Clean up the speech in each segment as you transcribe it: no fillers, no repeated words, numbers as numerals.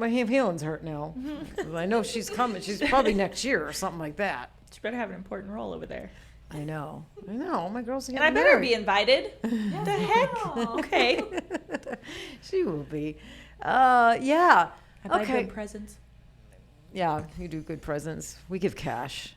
my feelings hurt now. I know she's coming. She's probably next year or something like that. She better have an important role over there. I know. My girls are And getting I better married. be invited. What the heck? Okay. She will be. Yeah. I buy Okay. good presents. Yeah, you do good presents. We give cash.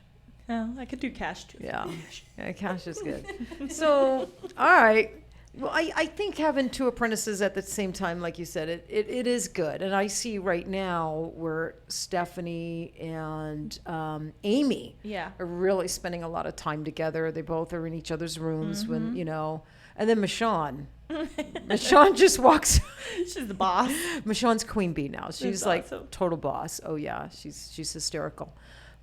Oh, I could do cash too. Yeah. Yeah, cash is good. So, all right. Well, I think having two apprentices at the same time, like you said, it is good. And I see right now where Stephanie and Amy are really spending a lot of time together. They both are in each other's rooms when, and then Michonne. Michonne just walks. She's the boss. Michonne's queen bee now. She's That's like awesome. total boss. Oh yeah, she's hysterical.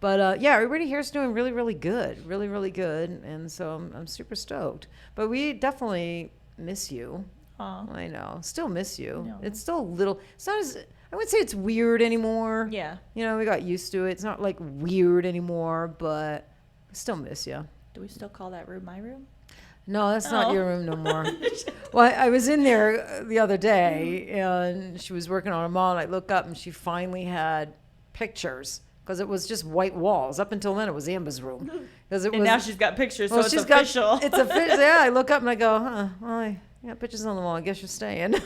But yeah, everybody here is doing really, really good, really, really good, and so I'm super stoked. But we definitely miss you. Aw. I know, still miss you. No. It's still a little. It's not as I wouldn't say it's weird anymore. Yeah. We got used to it. It's not like weird anymore, but I still miss you. Do we still call that room my room? No, that's not your room no more. Well, I was in there the other day, and she was working on a model. I look up, and she finally had pictures because it was just white walls. Up until then, it was Amber's room. And now she's got pictures, so it's official. It's official. Yeah, I look up and I go, well, I got pictures on the wall. I guess you're staying.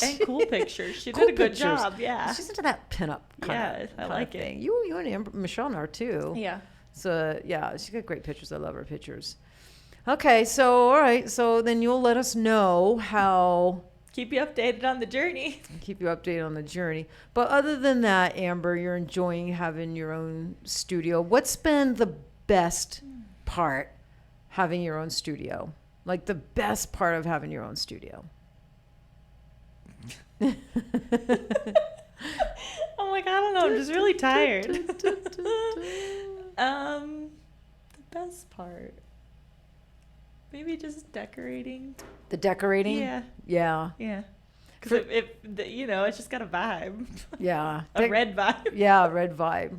And cool pictures. She Cool did a good pictures. job. Yeah. She's into that pinup kind Yeah, I of like it. thing. You and Amber, Michelle are too. Yeah. So yeah, she's got great pictures. I love her pictures. Okay, so all right, so then you'll let us know how. Keep you updated on the journey. Keep you updated on the journey. But other than that, Amber, you're enjoying having your own studio. What's been the best part having your own studio? Like the best part of having your own studio? I'm like, I don't know. I'm just really tired. The best part. Maybe just decorating. The decorating? Yeah. Yeah. Yeah. Because it's just got a vibe. Yeah. A red vibe. Yeah, red vibe.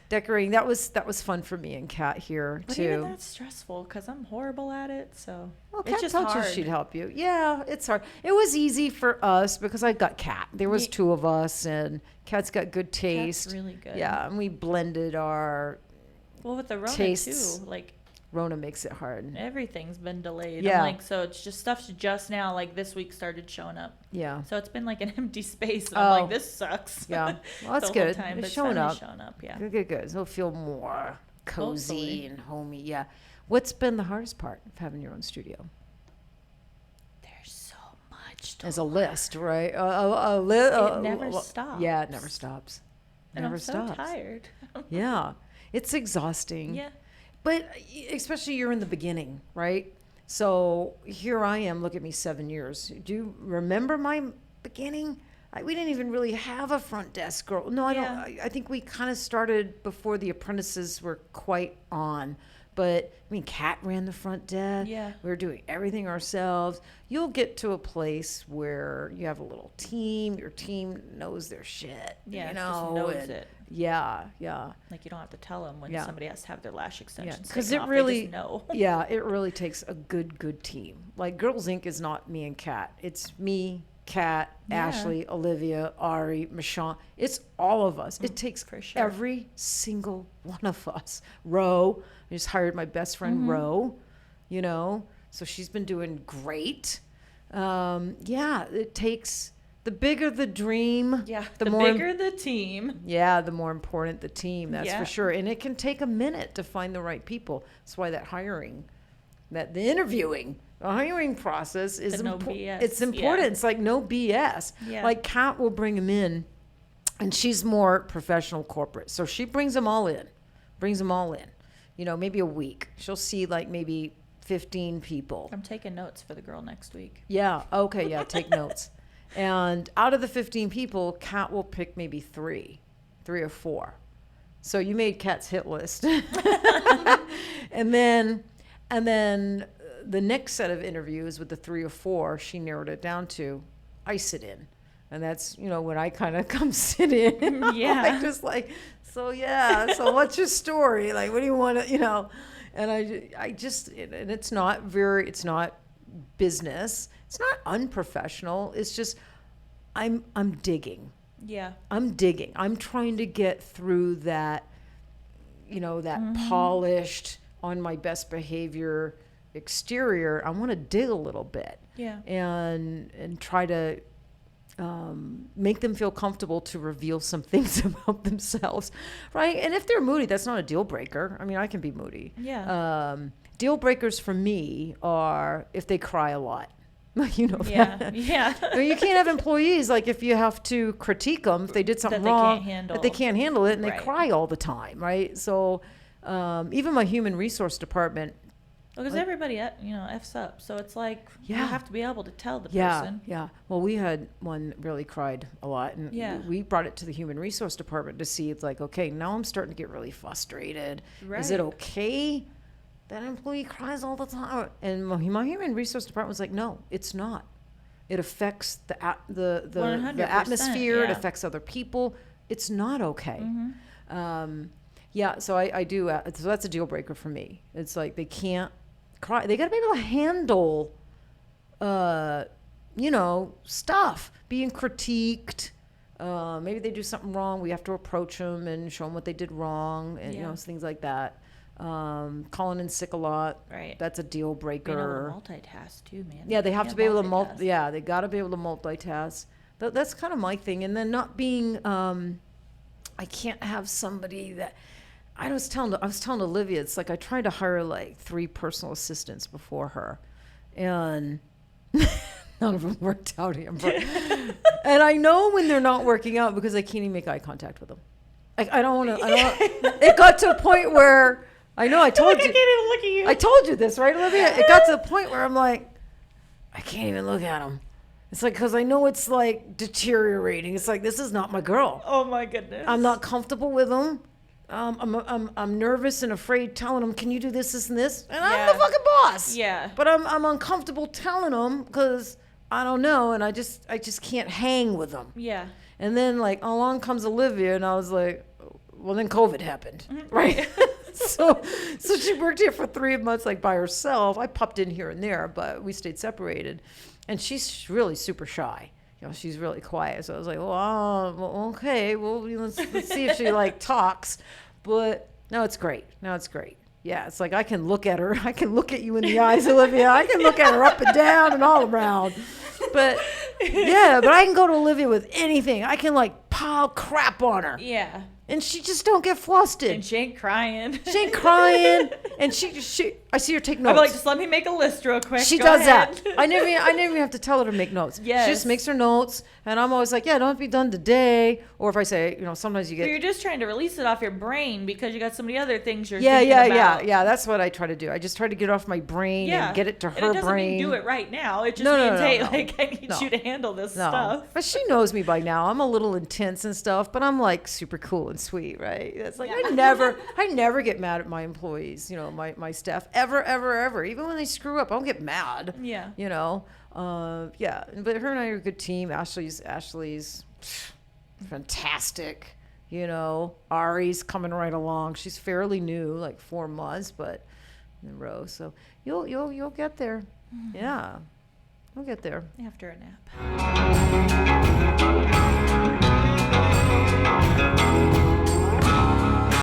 Decorating. That was fun for me and Kat here But too. even that's stressful because I'm horrible at it. So Well, it's Kat just told you hard. she'd help you. Yeah, it's hard. It was easy for us because I got Kat. There was two of us, and Kat's got good taste. That's really good. Yeah, and we blended our Well, with the Rona tastes. too, like Rona makes it hard. everything's been delayed. Yeah. I'm like, so it's just stuff's just now, like this week started showing up. Yeah. So it's been like an empty space. And I'm Oh. like, this sucks. Yeah. Well, that's the whole good. time, It's but showing finally up. showing up. Yeah. Good. So it'll feel more cozy Hopefully. and homey. Yeah. What's been the hardest part of having your own studio? There's so much. To As a learn. list, right? It never stops. Yeah, it never stops. And Never I'm so stops. tired. Yeah. It's exhausting. Yeah. But especially you're in the beginning, right? So here I am. Look at me, 7 years. Do you remember my beginning? We didn't even really have a front desk girl. No, I Yeah. don't. I think we kind of started before the apprentices were quite on. But I mean, Kat ran the front desk. Yeah. We were doing everything ourselves. You'll get to a place where you have a little team. Your team knows their shit. Yeah. you Just know, knows and- it. Yeah. Like you don't have to tell them when Yeah. somebody has to have their lash extensions. Because taken it off. really, They just know. yeah, it really takes a good team. Like Girls Inc. is not me and Kat. It's me, Kat, Yeah. Ashley, Olivia, Ari, Michonne. It's all of us. It takes for sure. every single one of us. Ro, I just hired my best friend Ro, so she's been doing great. Yeah, it takes, the bigger the dream, Yeah. the The more bigger the team. yeah, the more important the team, that's Yeah. for sure. And it can take a minute to find the right people. That's why the interviewing, the hiring process is The no important. BS, It's important. yeah. It's like no BS. Yeah. Like Kat will bring them in, and she's more professional corporate. So she brings them all in, maybe a week. She'll see like maybe 15 people. I'm taking notes for the girl next week. Yeah. Okay. Yeah. Take notes. And out of the 15 people, Kat will pick maybe three or four. So you made Kat's hit list. and then the next set of interviews with the 3 or 4, she narrowed it down to, I sit in. And that's, when I kind of come sit in. Yeah. So what's your story? Like, what do you want to, and I just, and it's not business. It's not unprofessional. It's just, I'm digging. Yeah. I'm digging. I'm trying to get through that, that polished, on my best behavior exterior. I want to dig a little bit. Yeah. And try to make them feel comfortable to reveal some things about themselves, right? And if they're moody, that's not a deal breaker. I mean, I can be moody. Yeah. Deal breakers for me are if they cry a lot. Yeah. That. Yeah. I mean, you can't have employees, like, if you have to critique them if they did something That they wrong, can't handle. that they can't handle it, and they Right. cry all the time, right? So even my human resource department, Because everybody, F's up. So it's like, you Yeah. have to be able to tell the yeah, person. yeah. Well, we had one that really cried a lot, and Yeah. we brought it to the human resource department to see. It's like, okay, now I'm starting to get really frustrated. Is it Right. okay that employee cries all the time? And my human resource department was like, no, it's not. It affects the 100%, atmosphere. It yeah. affects other people. It's not okay. Mm-hmm. Yeah, so I do. So that's a deal breaker for me. It's like they can't cry. They got to be able to handle, stuff being critiqued. Maybe they do something wrong. We have to approach them and show them what they did wrong, and Yeah. things like that. Calling in sick a lot. Right. That's a deal breaker. Being able to multitask too, man. Yeah, they have to Can't be able to multitask. Yeah, they got to be able to multitask. That's kind of my thing. And then not being, I can't have somebody that. I was telling Olivia, it's like I tried to hire like 3 personal assistants before her, and none of them worked out, Amber. And I know when they're not working out because I can't even make eye contact with them. I don't want to. It got to a point where I know I told I you. can't even look at you. I told you this, right, Olivia? It got to the point where I'm like, I can't even look at them. It's like, because I know it's like deteriorating. It's like, this is not my girl. Oh my goodness. I'm not comfortable with them. I'm nervous and afraid telling them, can you do this, this, and this? And I'm the Yeah. fucking boss. Yeah. But I'm uncomfortable telling them because I don't know, and I just can't hang with them. Yeah. And then like along comes Olivia, and I was like, well, then COVID happened, right? so she worked here for 3 months, like by herself. I popped in here and there, but we stayed separated. And she's really super shy. She's really quiet. So I was like, well, okay, well, let's see if she like talks. But no, it's great. Yeah, it's like I can look at her. I can look at you in the eyes, Olivia. I can look at her up and down and all around. But yeah, but I can go to Olivia with anything. I can like pile crap on her. Yeah. And she just don't get flustered. And she ain't crying. She ain't crying. And she I see her take notes. I'm like, just let me make a list real quick. She Go does ahead. that. I never even have to tell her to make notes. Yes. She just makes her notes, and I'm always like, yeah, don't be done today. Or if I say, sometimes you But get. you're just trying to release it off your brain because you got so many other things you're Yeah, thinking about. yeah. That's what I try to do. I just try to get it off my brain and get it to her and it doesn't brain. mean do it right now. It just No, means, hey, no. like, I need No. you to handle this No, stuff. but she knows me by now. I'm a little intense and stuff, but I'm like super cool and sweet, right? It's like Yeah. I never get mad at my employees, my staff, ever. Even when they screw up, I don't get mad. Yeah. Yeah. But her and I are a good team. Ashley's fantastic. Ari's coming right along. She's fairly new, like 4 months, but in a row. So you'll get there. Mm-hmm. Yeah, we'll get there. After a nap.